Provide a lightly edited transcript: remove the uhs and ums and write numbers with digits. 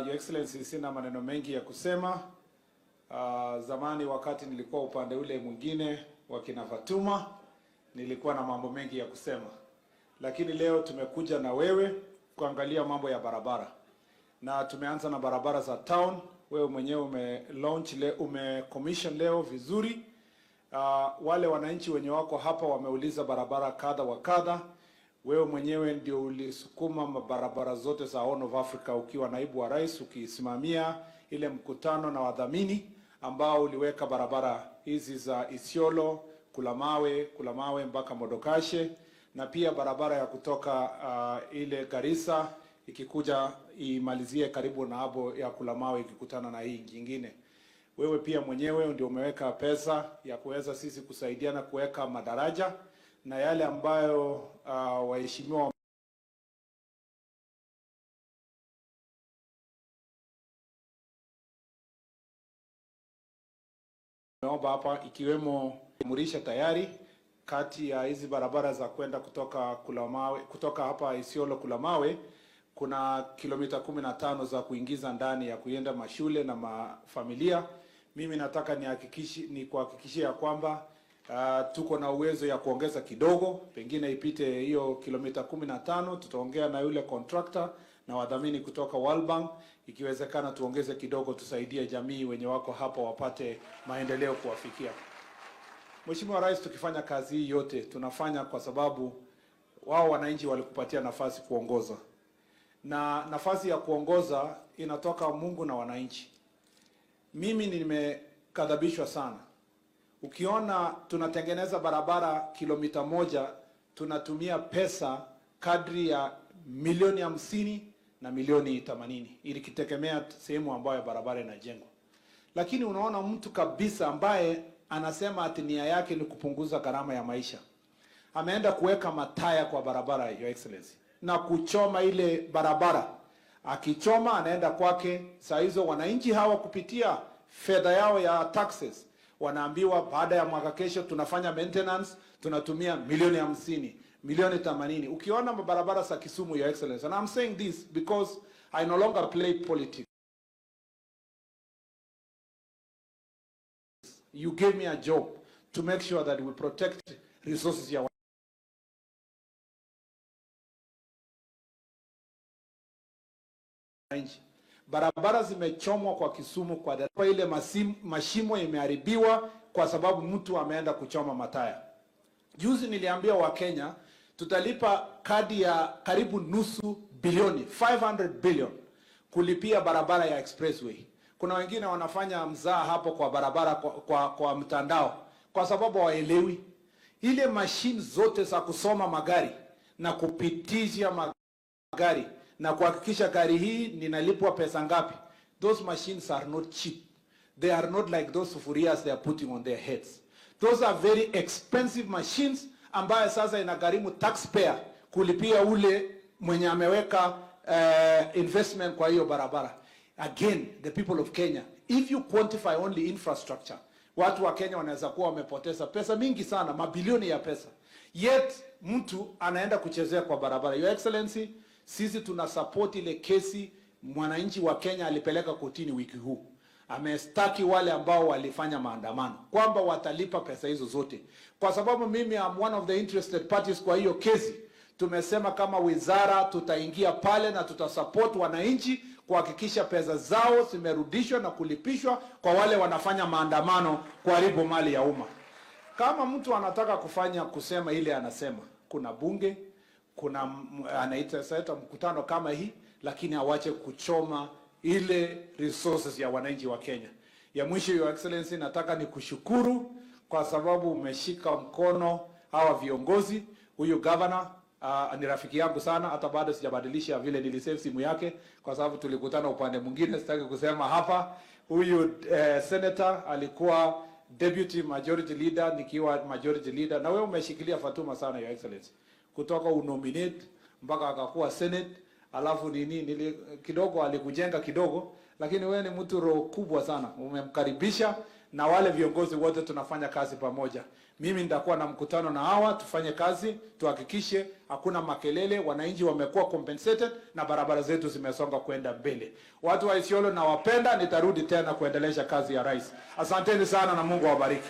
Your Excellency, sina maneno mengi ya kusema. Zamani wakati nilikuwa upande ule mwingine wa kina Fatuma, nilikuwa na mambo mengi ya kusema. Lakini leo tumekuja na wewe kuangalia mambo ya barabara. Na tumeanza na barabara za town. Wewe mwenyewe commission leo vizuri. Wale wananchi wenye wako hapa wameuliza barabara kadha wa kadha. Wewe mwenyewe ndio ulisukuma barabara zote za Horn of Africa ukiwa naibu wa rais, ukisimamia ile mkutano na wadhamini ambao uliweka barabara hizi za Isiolo, Kulamawe mpaka Modokashe, na pia barabara ya kutoka ile Garissa ikikuja imalizie karibu na hapo ya Kulamawe ikikutana na hii nyingine. Wewe pia mwenyewe ndio umeweka pesa ya kuweza sisi kusaidiana kuweka madaraja na yale ambayo waheshimiwa wameomba hapa, ikiwemo Murisha tayari kati ya hizi barabara za kwenda kutoka hapa Isiolo Kulamawe kuna kilomita 15 za kuingiza ndani ya kuenda mashule na mafamilia. Mimi nataka kuhakikishia ya kwamba tuko na uwezo ya kuongeza kidogo, pengine ipite hiyo kilomita 15. Tutaongea na yule contractor na wadhamini kutoka World Bank, ikiwezekana tuongeze kidogo, tusaidie jamii wenye wako hapa wapate maendeleo kuwafikia. Mheshimiwa Rais, tukifanya kazi hii yote tunafanya kwa sababu wao wananchi walikupatia nafasi kuongoza, na nafasi ya kuongoza inatoka Mungu na wananchi. Mimi nimekadhabishwa sana. Ukiona tunatengeneza barabara kilomita 1 tunatumia pesa kadri ya milioni 50 na milioni 80 ili kitegemea sehemu ambayo barabara inajengwa. Lakini unaona mtu kabisa ambaye anasema ati nia yake ni kupunguza gharama ya maisha, ameenda kuweka mataya kwa barabara, Your Excellency, na kuchoma ile barabara. Akichoma anaenda kwake. Saa hizo wananchi hawa kupitia fedha yao ya taxes wanaambiwa baada ya mwaka kesho tunafanya maintenance, tunatumia milioni 50, milioni 80. Ukiona barabara za Kisumu, Your Excellency, and I'm saying this because I no longer play politics. You gave me a job to make sure that we protect resources ya wananchi. Barabara zimechomwa kwa Kisumu kwa ile mashimo imeharibiwa kwa sababu mtu ameenda kuchoma mataya. Juzi niliambia wa Kenya tutalipa kadi ya karibu nusu bilioni, 500 billion, kulipia barabara ya Expressway. Kuna wengine wanafanya mzaa hapo kwa barabara kwa mtandao kwa sababu hawaelewi ile machine zote za kusoma magari na kupitisha magari na kuhakikisha gari hii ninalipwa pesa ngapi. Those machines are not cheap. They are not like those sufurias they are putting on their heads. Those are very expensive machines ambayo sasa inagharimu taxpayer kulipia ule mwenye ameweka investment kwa hiyo barabara. Again, the people of Kenya, if you quantify only infrastructure, watu wa Kenya wanaweza kuwa wamepoteza pesa mingi sana, mabilioni ya pesa. Yet mtu anaenda kuchezea kwa barabara. Your Excellency, sisi tuna support ile kesi mwananchi wa Kenya alipeleka kotini wiki huu. Amestaki wale ambao walifanya maandamano kwamba watalipa pesa hizo zote. Kwa sababu mimi am one of the interested parties kwa hiyo kesi. Tumesema kama wizara tutaingia pale na tutasupport wananchi kuhakikisha pesa zao zimerudishwa na kulipishwa kwa wale wanafanya maandamano kuharibu mali ya umma. Kama mtu anataka kusema ile anasema, kuna bunge, kuna anaita mkutano kama hii, lakini awache kuchoma ile resources ya wananchi wa Kenya. Ya mwisho, Your Excellency, nataka nikushukuru kwa sababu umeshika mkono hawa viongozi. Huyu governor ni rafiki yangu sana, hata bado sijabadilisha vile nilisave simu yake kwa sababu tulikutana upande mwingine, sitaki kusema hapa. Huyu senator alikuwa deputy majority leader nikiwa majority leader, na wewe umeshikilia Fatuma sana, Your Excellency, kutoka unominate mpaka akakuwa senate alafu kidogo alikujenga kidogo, lakini wewe ni mtu roho kubwa sana, umemkaribisha, na wale viongozi wote tunafanya kazi pamoja. Mimi nitakuwa na mkutano na hawa, tufanye kazi, tuhakikishe hakuna makelele, wananchi wamekuwa compensated na barabara zetu zimesonga kwenda mbele. Watu wa Isiolo na wapenda, nitarudi tena kuendelesha kazi ya rais. Asanteni sana na Mungu awabariki.